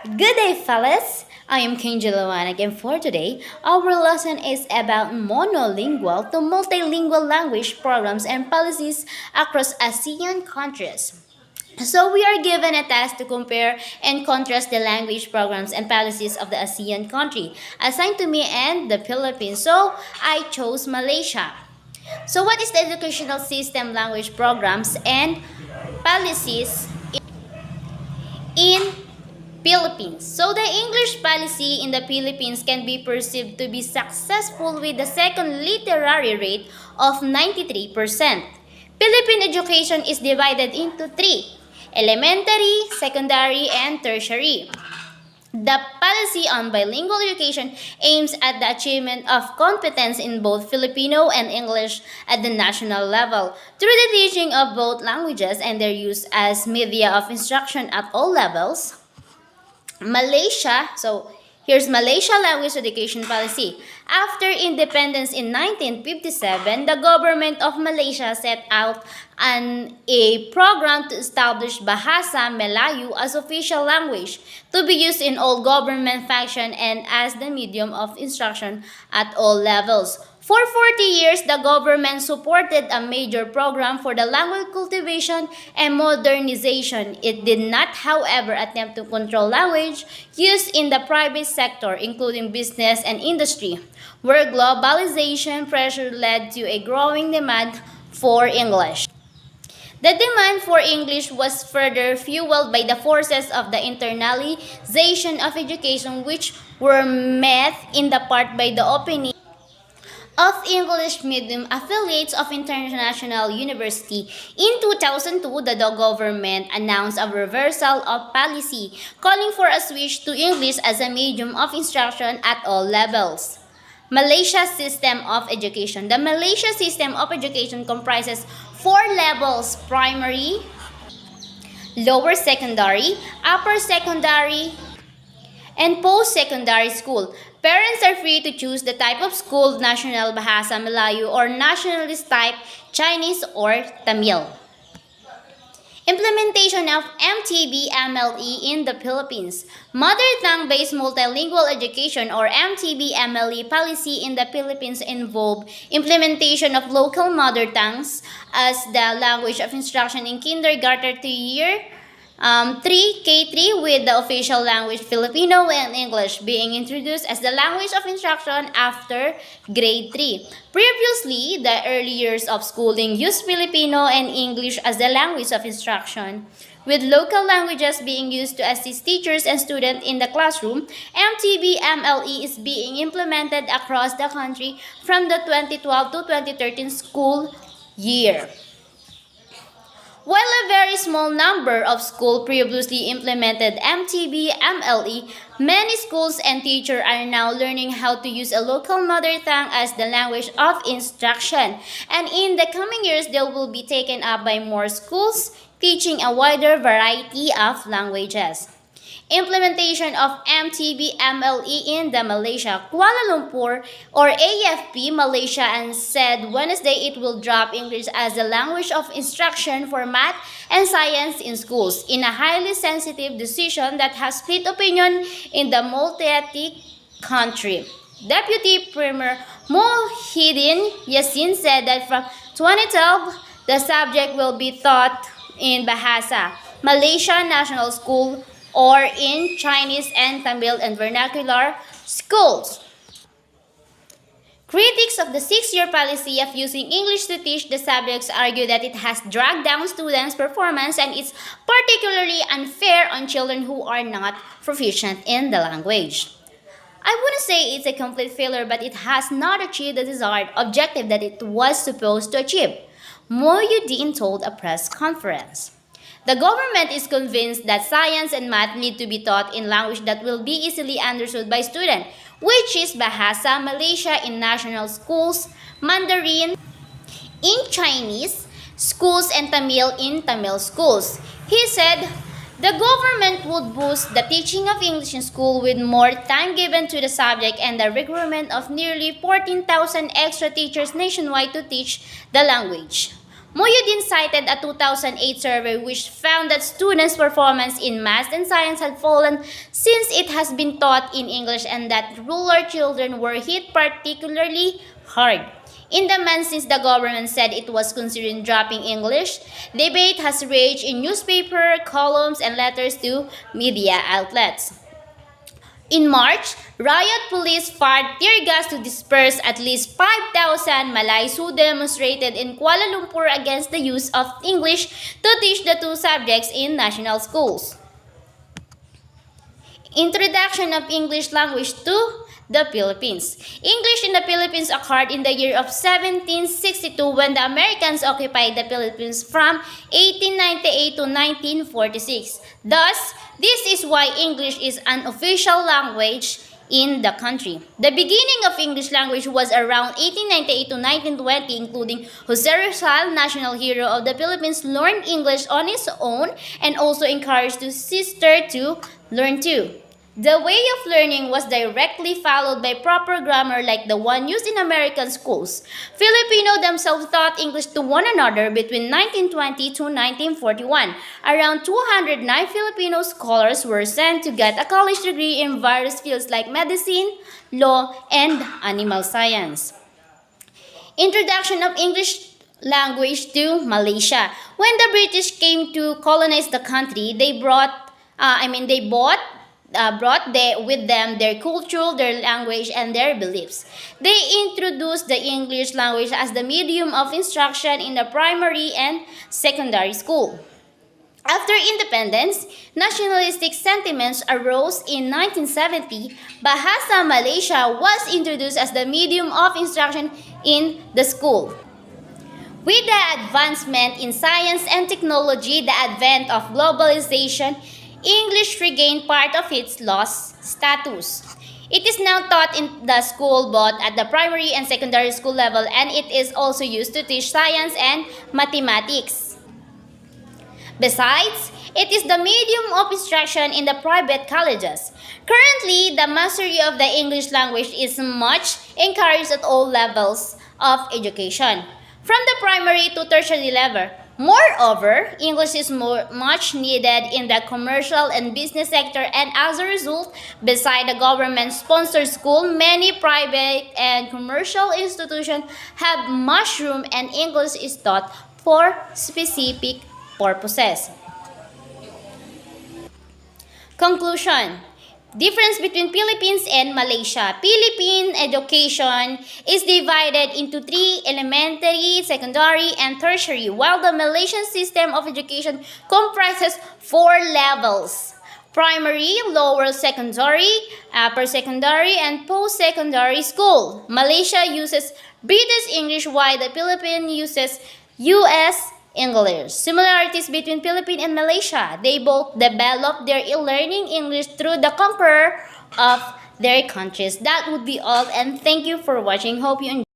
Good day, fellas. I am Keangel Liwanag, and for today, our lesson is about monolingual to multilingual language programs and policies across ASEAN countries. So we are given a task to compare and contrast the language programs and policies of the ASEAN country assigned to me and the Philippines. So I chose Malaysia. So what is the educational system, language programs, and policies in Philippines? So the English policy in the Philippines can be perceived to be successful with the second literary rate of 93%. Philippine education is divided into three: elementary, secondary, and tertiary. The policy on bilingual education aims at the achievement of competence in both Filipino and English at the national level through the teaching of both languages and their use as media of instruction at all levels. Here's Malaysia language education policy. After independence in 1957, the government of Malaysia set out a program to establish Bahasa Melayu as official language to be used in all government function and as the medium of instruction at all levels. For 40 years, the government supported a major program for the language cultivation and modernization. It did not, however, attempt to control language use in the private sector, including business and industry, where globalization pressure led to a growing demand for English. The demand for English was further fueled by the forces of the internalization of education, which were met in the part by the opening of English medium affiliates of international university. In 2002, the government announced a reversal of policy, calling for a switch to English as a medium of instruction at all levels. Malaysia System of Education. The Malaysia System of Education comprises four levels: primary, lower secondary, upper secondary, and post-secondary school. Parents are free to choose the type of school, national Bahasa Melayu or nationalist type Chinese or Tamil. Implementation of MTB-MLE in the Philippines. Mother tongue-based multilingual education or MTB-MLE policy in the Philippines involve implementation of local mother tongues as the language of instruction in kindergarten to year 3, K3, with the official language Filipino and English being introduced as the language of instruction after grade 3. Previously, the early years of schooling used Filipino and English as the language of instruction, with local languages being used to assist teachers and students in the classroom. MTB-MLE is being implemented across the country from the 2012 to 2013 school year. While a very small number of schools previously implemented MTB-MLE, many schools and teachers are now learning how to use a local mother tongue as the language of instruction. And in the coming years, they will be taken up by more schools, teaching a wider variety of languages. Implementation of MTB-MLE in the Malaysia. Kuala Lumpur or AFP Malaysia and said Wednesday it will drop English as the language of instruction for math and science in schools in a highly sensitive decision that has split opinion in the multi-ethnic country. Deputy Premier Muhyiddin Yassin said that from 2012 the subject will be taught in Bahasa Malaysia National School or in Chinese and Tamil and vernacular schools. Critics of the 6-year policy of using English to teach the subjects argue that it has dragged down students' performance and is particularly unfair on children who are not proficient in the language. I wouldn't say it's a complete failure, but it has not achieved the desired objective that it was supposed to achieve, Muhyiddin told a press conference. The government is convinced that science and math need to be taught in language that will be easily understood by students, which is Bahasa Malaysia in national schools, Mandarin in Chinese schools, and Tamil in Tamil schools. He said the government would boost the teaching of English in school with more time given to the subject and the recruitment of nearly 14,000 extra teachers nationwide to teach the language. Muyudin cited a 2008 survey which found that students' performance in math and science had fallen since it has been taught in English and that rural children were hit particularly hard. In the months since the government said it was considering dropping English, debate has raged in newspaper, columns, and letters to media outlets. In March, riot police fired tear gas to disperse at least 5,000 Malays who demonstrated in Kuala Lumpur against the use of English to teach the two subjects in national schools. Introduction of English language to the Philippines. English in the Philippines occurred in the year of 1762 when the Americans occupied the Philippines from 1898 to 1946. Thus, this is why English is an official language in the country. The beginning of English language was around 1898 to 1920, including Jose Rizal, national hero of the Philippines, learned English on his own and also encouraged his sister to learn too. The way of learning was directly followed by proper grammar like the one used in American schools. Filipino themselves taught English to one another between 1920 to 1941. Around 209 Filipino scholars were sent to get a college degree in various fields like medicine, law, and animal science. Introduction of English language to Malaysia. When the British came to colonize the country, they brought with them their culture, their language, and their beliefs. They introduced the English language as the medium of instruction in the primary and secondary school. After independence, nationalistic sentiments arose in 1970. Bahasa Malaysia was introduced as the medium of instruction in the school. With the advancement in science and technology, the advent of globalization, English regained part of its lost status. It is now taught in the school both at the primary and secondary school level, and it is also used to teach science and mathematics. Besides, it is the medium of instruction in the private colleges. Currently, the mastery of the English language is much encouraged at all levels of education, from the primary to tertiary level. Moreover, English is much needed in the commercial and business sector, and as a result, beside the government-sponsored school, many private and commercial institutions have mushroomed and English is taught for specific purposes. Conclusion. Difference between Philippines and Malaysia. Philippine education is divided into three: elementary, secondary, and tertiary, while the Malaysian system of education comprises four levels: primary, lower secondary, upper secondary, and post-secondary school. Malaysia uses British English while the Philippines uses US English. Similarities between Philippines and Malaysia. They both developed their learning English through the conqueror of their countries. That would be all, and thank you for watching. Hope you enjoyed.